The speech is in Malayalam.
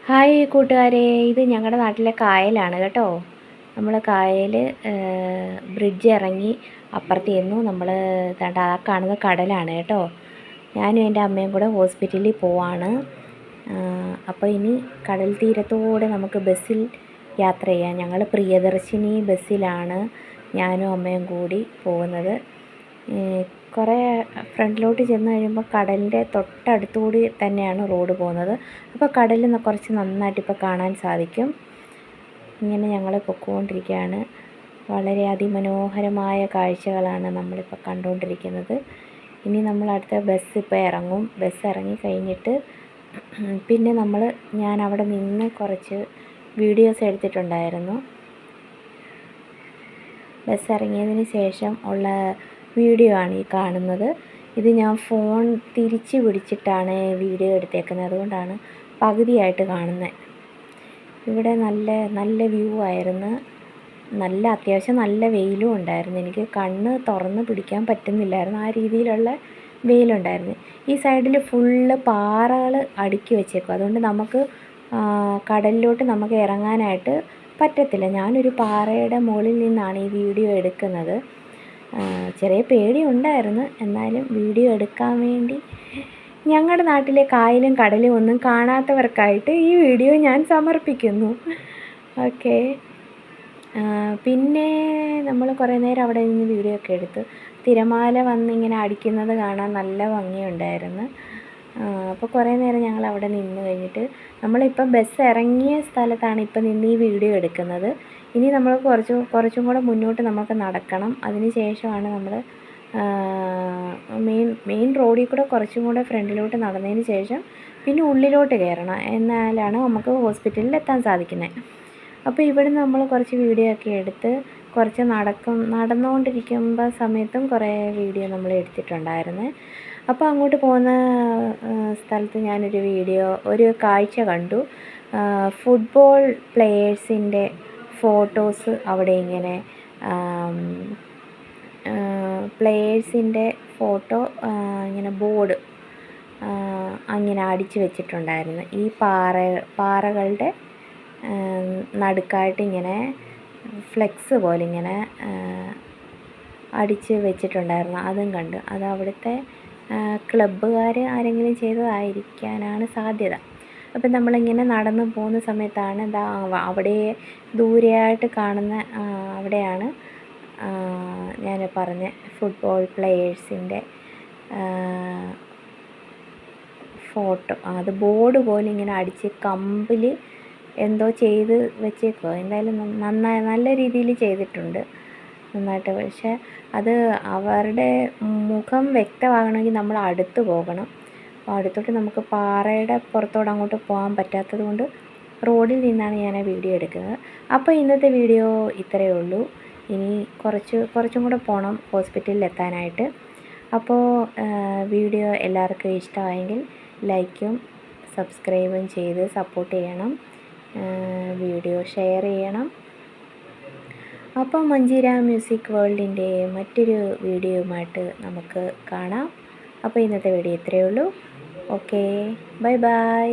ഹായ് കൂട്ടുകാരെ, ഇത് ഞങ്ങളുടെ നാട്ടിലെ കായലാണ് കേട്ടോ. നമ്മൾ കായൽ ബ്രിഡ്ജ് ഇറങ്ങി അപ്പുറത്ത് ചെന്നു. നമ്മൾ ആ കാണുന്ന കടലാണ് കേട്ടോ. ഞാനും എൻ്റെ അമ്മയും കൂടെ ഹോസ്പിറ്റലിൽ പോവാണ്. അപ്പോൾ ഇനി കടൽ തീരത്തോടെ നമുക്ക് ബസ്സിൽ യാത്ര ചെയ്യാം. ഞങ്ങൾ പ്രിയദർശിനി ബസ്സിലാണ് ഞാനും അമ്മയും കൂടി പോകുന്നത്. കുറേ ഫ്രണ്ടിലോട്ട് ചെന്ന് കഴിയുമ്പോൾ കടലിൻ്റെ തൊട്ടടുത്തുകൂടി തന്നെയാണ് റോഡ് പോകുന്നത്. അപ്പോൾ കടലിൽ നിന്ന് കുറച്ച് നന്നായിട്ട് ഇപ്പോൾ കാണാൻ സാധിക്കും. ഇങ്ങനെ ഞങ്ങൾ പൊയ്ക്കൊണ്ടിരിക്കുകയാണ്. വളരെ അതിമനോഹരമായ കാഴ്ചകളാണ് നമ്മളിപ്പോൾ കണ്ടുകൊണ്ടിരിക്കുന്നത്. ഇനി നമ്മൾ അടുത്ത ബസ് ഇപ്പോൾ ഇറങ്ങും. ബസ് ഇറങ്ങി കഴിഞ്ഞിട്ട് പിന്നെ ഞാൻ അവിടെ നിന്ന് കുറച്ച് വീഡിയോസ് എടുത്തിട്ടുണ്ടായിരുന്നു. ബസ് ഇറങ്ങിയതിന് ശേഷം ഉള്ള വീഡിയോ ആണ് ഈ കാണുന്നത്. ഇത് ഞാൻ ഫോൺ തിരിച്ച് പിടിച്ചിട്ടാണ് വീഡിയോ എടുത്തേക്കുന്നത്, അതുകൊണ്ടാണ് പകുതിയായിട്ട് കാണുന്നത്. ഇവിടെ നല്ല വ്യൂ ആയിരുന്നു. അത്യാവശ്യം നല്ല വെയിലും ഉണ്ടായിരുന്നു. എനിക്ക് കണ്ണ് തുറന്ന് പിടിക്കാൻ പറ്റുന്നില്ലായിരുന്നു, ആ രീതിയിലുള്ള വെയിലുണ്ടായിരുന്നു. ഈ സൈഡിൽ ഫുള്ള് പാറകൾ അടുക്കി വെച്ചേക്കും, അതുകൊണ്ട് നമുക്ക് കടലിലോട്ട് നമുക്ക് ഇറങ്ങാനായിട്ട് പറ്റത്തില്ല. ഞാനൊരു പാറയുടെ മുകളിൽ നിന്നാണ് ഈ വീഡിയോ എടുക്കുന്നത്. ചെറിയ പേടിയുണ്ടായിരുന്നു, എന്നാലും വീഡിയോ എടുക്കാൻ വേണ്ടി ഞങ്ങളുടെ നാട്ടിലെ കായലും കടലും ഒന്നും കാണാത്തവർക്കായിട്ട് ഈ വീഡിയോ ഞാൻ സമർപ്പിക്കുന്നു. ഓക്കെ. പിന്നെ നമ്മൾ കുറേ നേരം അവിടെ നിന്ന് വീഡിയോ ഒക്കെ എടുത്ത് തിരമാല വന്നിങ്ങനെ അടിക്കുന്നത് കാണാൻ നല്ല ഭംഗിയുണ്ടായിരുന്നു. അപ്പോൾ കുറേ നേരം ഞങ്ങൾ അവിടെ നിന്ന് കഴിഞ്ഞിട്ട് നമ്മളിപ്പം ബസ് ഇറങ്ങിയ സ്ഥലത്താണ് ഇപ്പം നിന്ന് ഈ വീഡിയോ എടുക്കുന്നത്. ഇനി നമ്മൾ കുറച്ചും കൂടെ മുന്നോട്ട് നമുക്ക് നടക്കണം. അതിന് ശേഷമാണ് നമ്മൾ മെയിൻ റോഡിൽ കൂടെ കുറച്ചും കൂടെ ഫ്രണ്ടിലോട്ട് നടന്നതിന് ശേഷം പിന്നെ ഉള്ളിലോട്ട് കയറണം, എന്നാലാണ് നമുക്ക് ഹോസ്പിറ്റലിൽ എത്താൻ സാധിക്കുന്നത്. അപ്പോൾ ഇവിടെ നമ്മൾ കുറച്ച് വീഡിയോ ഒക്കെ എടുത്ത് കുറച്ച് നടന്നുകൊണ്ടിരിക്കുമ്പോൾ സമയത്തും കുറേ വീഡിയോ നമ്മൾ എടുത്തിട്ടുണ്ടായിരുന്നു. അപ്പോൾ അങ്ങോട്ട് പോകുന്ന സ്ഥലത്ത് ഒരു കാഴ്ച കണ്ടു. ഫുട്ബോൾ പ്ലെയേഴ്സിൻ്റെ ഫോട്ടോസ് അവിടെ ഇങ്ങനെ പ്ലെയേഴ്സിൻ്റെ ഫോട്ടോ ഇങ്ങനെ ബോർഡ് അങ്ങനെ അടിച്ചു വെച്ചിട്ടുണ്ടായിരുന്നു. ഈ പാറകളുടെ നടുക്കായിട്ട് ഇങ്ങനെ ഫ്ലെക്സ് പോലെ ഇങ്ങനെ അടിച്ച് വെച്ചിട്ടുണ്ടായിരുന്നു. അതും കണ്ട്. അത് അവിടുത്തെ ക്ലബ്ബുകാർ ആരെങ്കിലും ചെയ്തതായിരിക്കാനാണ് സാധ്യത. അപ്പം നമ്മളിങ്ങനെ നടന്നു പോകുന്ന സമയത്താണ് അവിടെ ദൂരെയായിട്ട് കാണുന്ന അവിടെയാണ് ഞാൻ പറഞ്ഞ ഫുട്ബോൾ പ്ലെയേഴ്സിൻ്റെ ഫോട്ടോ. അത് ബോർഡ് പോലെ ഇങ്ങനെ അടിച്ച് കമ്പിൽ എന്തോ ചെയ്ത് വെച്ചേക്കോ. എന്തായാലും നല്ല രീതിയിൽ ചെയ്തിട്ടുണ്ട്, നന്നായിട്ട്. പക്ഷേ അത് അവരുടെ മുഖം വ്യക്തമാകണമെങ്കിൽ നമ്മൾ അടുത്ത് പോകണം. അപ്പോൾ അടുത്തോട്ട് നമുക്ക് പാറയുടെ പുറത്തോട്ട് അങ്ങോട്ട് പോകാൻ പറ്റാത്തത് കൊണ്ട് റോഡിൽ നിന്നാണ് ഞാൻ ആ വീഡിയോ എടുക്കുന്നത്. അപ്പോൾ ഇന്നത്തെ വീഡിയോ ഇത്രയേ ഉള്ളൂ. ഇനി കുറച്ചും കൂടെ പോകണം ഹോസ്പിറ്റലിൽ എത്താനായിട്ട്. അപ്പോൾ വീഡിയോ എല്ലാവർക്കും ഇഷ്ടമായെങ്കിൽ ലൈക്കും സബ്സ്ക്രൈബും ചെയ്ത് സപ്പോർട്ട് ചെയ്യണം. വീഡിയോ ഷെയർ ചെയ്യണം. അപ്പോൾ മഞ്ജീര മ്യൂസിക് വേൾഡിൻ്റെ മറ്റൊരു വീഡിയോയുമായിട്ട് നമുക്ക് കാണാം. അപ്പോൾ ഇന്നത്തെ വീഡിയോ ഇത്രയേ ഉള്ളൂ. Okay, bye bye.